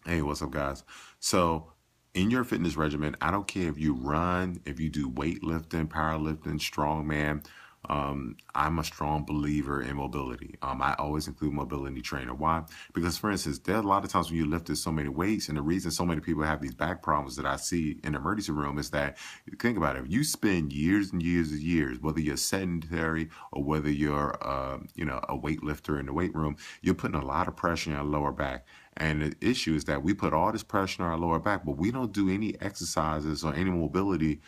Hey, what's up, guys? So, in your fitness regimen, I don't care if you run, if you do weightlifting, powerlifting, strongman. I'm a strong believer in mobility. I always include mobility trainer. Why? Because, for instance, there are a lot of times when you lifted so many weights, and the reason so many people have these back problems that I see in the emergency room is that, think about it, if you spend years and years and years, whether you're sedentary or whether you're, a weightlifter in the weight room, you're putting a lot of pressure on your lower back. And the issue is that we put all this pressure on our lower back, but we don't do any exercises or any mobility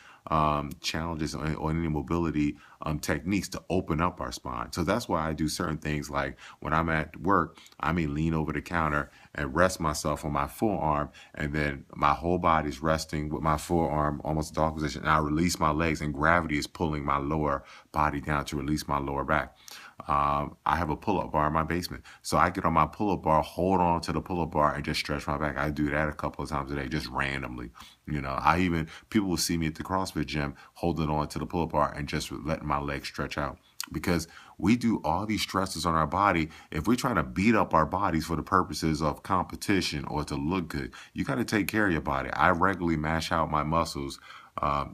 challenges or any mobility techniques to open up our spine. So that's why I do certain things like when I'm at work, I may lean over the counter and rest myself on my forearm, and then my whole body's resting with my forearm almost dog position. And I release my legs, and gravity is pulling my lower body down to release my lower back. I have a pull-up bar in my basement. So I get on my pull-up bar, hold on to the pull-up bar, and just stretch my back. I do that a couple of times a day, just randomly. People will see me at the CrossFit gym holding on to the pull-up bar and just letting my legs stretch out. Because we do all these stresses on our body. If we're trying to beat up our bodies for the purposes of competition or to look good, you got to take care of your body. I regularly mash out my muscles,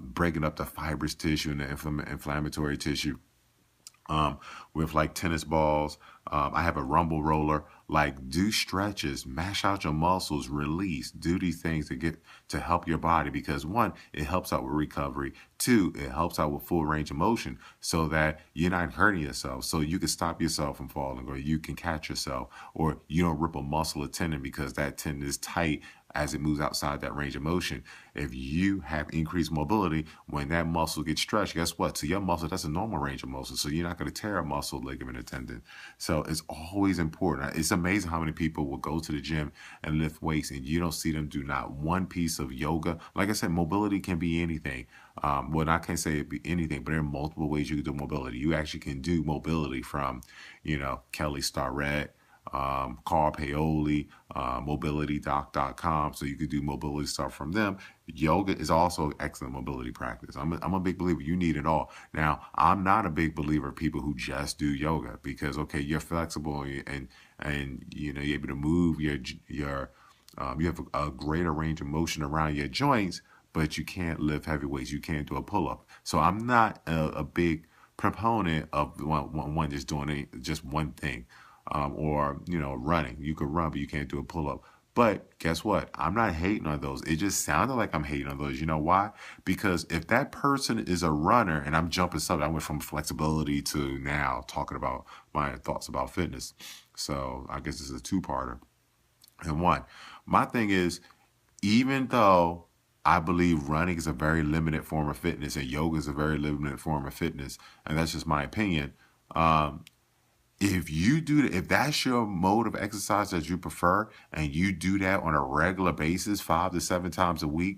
breaking up the fibrous tissue and the inflammatory tissue with like tennis balls. I have a rumble roller. Like, do stretches, mash out your muscles, release, do these things to help your body, because one, it helps out with recovery. Two, it helps out with full range of motion so that you're not hurting yourself. So you can stop yourself from falling, or you can catch yourself, or you don't rip a muscle or tendon because that tendon is tight as it moves outside that range of motion. If you have increased mobility, when that muscle gets stretched, guess what? To your muscle, that's a normal range of motion. So you're not going to tear a muscle, ligament, or tendon. So it's always important. It's amazing how many people will go to the gym and lift weights, and you don't see them do not one piece of yoga. Like I said, mobility can be anything. Well, I can't say it be anything, but there are multiple ways you can do mobility. You actually can do mobility from, Kelly Starrett, Carl Paoli, mobilitydoc.com. So you could do mobility stuff from them. Yoga is also excellent mobility practice. I'm a big believer. You need it all. Now, I'm not a big believer of people who just do yoga because, okay, you're flexible and you're able to move you have a greater range of motion around your joints, but you can't lift heavy weights. You can't do a pull up. So I'm not a big proponent of one just doing just one thing, or running. You could run, but you can't do a pull up. But guess what? I'm not hating on those. It just sounded like I'm hating on those. You know why? Because if that person is a runner, and I'm jumping something, I went from flexibility to now talking about my thoughts about fitness. So I guess this is a two-parter. And one, my thing is, even though I believe running is a very limited form of fitness and yoga is a very limited form of fitness, and that's just my opinion. Um, if that's your mode of exercise that you prefer, and you do that on a regular basis, 5 to 7 times a week,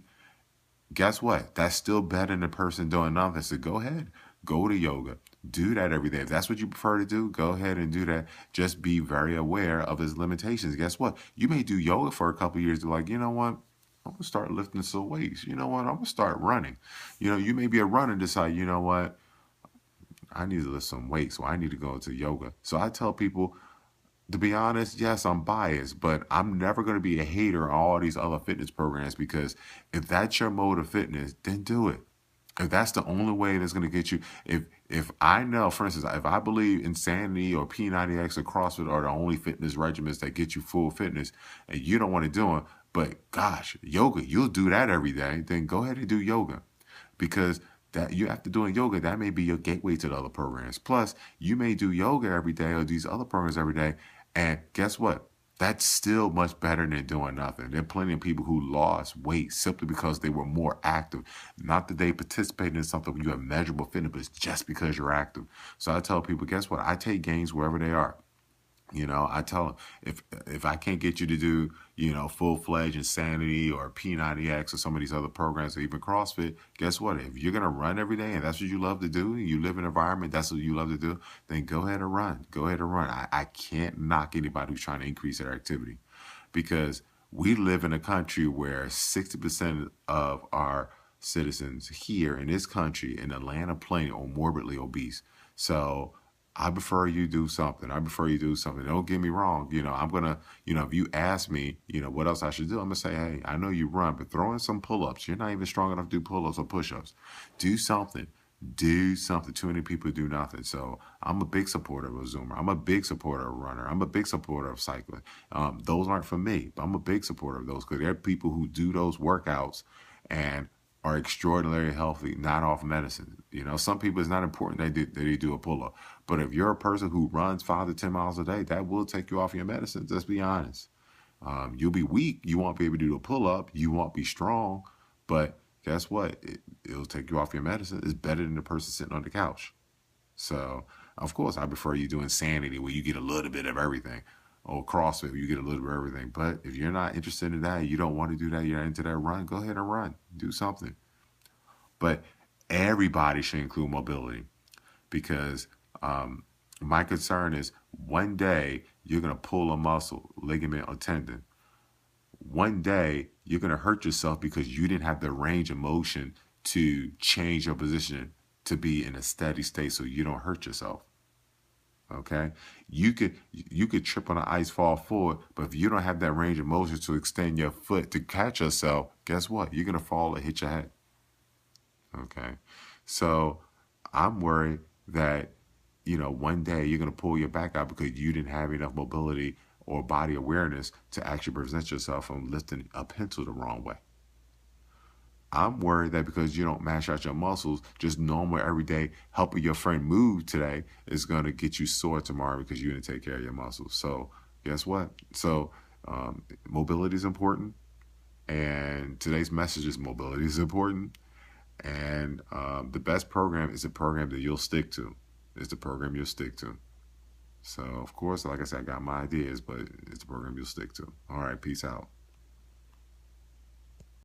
guess what? That's still better than the person doing nothing. So go ahead, go to yoga, do that every day. If that's what you prefer to do, go ahead and do that. Just be very aware of its limitations. Guess what? You may do yoga for a couple of years. Be like, you know what? I'm gonna start lifting some weights. You know what? I'm gonna start running. You may be a runner and decide, you know what? I need to lift some weights, so I need to go into yoga. So I tell people, to be honest, yes, I'm biased, but I'm never going to be a hater on all these other fitness programs, because if that's your mode of fitness, then do it. If that's the only way that's going to get you, if I know, for instance, if I believe Insanity or P90X or CrossFit are the only fitness regimens that get you full fitness, and you don't want to do them, but gosh, yoga, you'll do that every day, then go ahead and do yoga, because that you after doing yoga, that may be your gateway to the other programs. Plus, you may do yoga every day or these other programs every day, and guess what? That's still much better than doing nothing. There are plenty of people who lost weight simply because they were more active. Not that they participated in something where you have measurable fitness, but it's just because you're active. So I tell people, guess what? I take gains wherever they are. I tell them, if I can't get you to do, full-fledged Insanity or P90X or some of these other programs or even CrossFit, guess what? If you're going to run every day and that's what you love to do, you live in an environment, that's what you love to do, then go ahead and run. Go ahead and run. I can't knock anybody who's trying to increase their activity, because we live in a country where 60% of our citizens here in this country, in the land of plenty, are morbidly obese. So I prefer you do something. I prefer you do something. Don't get me wrong. I'm gonna, if you ask me, what else I should do, I'm gonna say, hey, I know you run, but throw in some pull-ups. You're not even strong enough to do pull-ups or push-ups. Do something. Do something. Too many people do nothing. So I'm a big supporter of a Zoomer. I'm a big supporter of a runner. I'm a big supporter of cycling. Those aren't for me, but I'm a big supporter of those because there are people who do those workouts and are extraordinarily healthy, not off medicine. Some people it's not important they do a pull up, but if you're a person who runs 5 to 10 miles a day, that will take you off your medicine. Let's be honest. You'll be weak. You won't be able to do a pull up. You won't be strong. But guess what? It'll take you off your medicine. It's better than the person sitting on the couch. So, of course, I prefer you doing Sanity where you get a little bit of everything, or CrossFit where you get a little bit of everything. But if you're not interested in that, you don't want to do that, you're not into that run, go ahead and run. Do something. But everybody should include mobility because my concern is one day you're going to pull a muscle, ligament, or tendon. One day you're going to hurt yourself because you didn't have the range of motion to change your position to be in a steady state so you don't hurt yourself. Okay, you could trip on the ice, fall forward, but if you don't have that range of motion to extend your foot to catch yourself, guess what? You're gonna fall or hit your head. Okay, so I'm worried that one day you're gonna pull your back out because you didn't have enough mobility or body awareness to actually prevent yourself from lifting a pencil the wrong way. I'm worried that because you don't mash out your muscles, just normal everyday helping your friend move today is going to get you sore tomorrow because you didn't take care of your muscles. So guess what? So mobility is important, and today's message is mobility is important. And the best program is a program that you'll stick to. It's the program you'll stick to. So of course, like I said, I got my ideas, but it's the program you'll stick to. All right, peace out.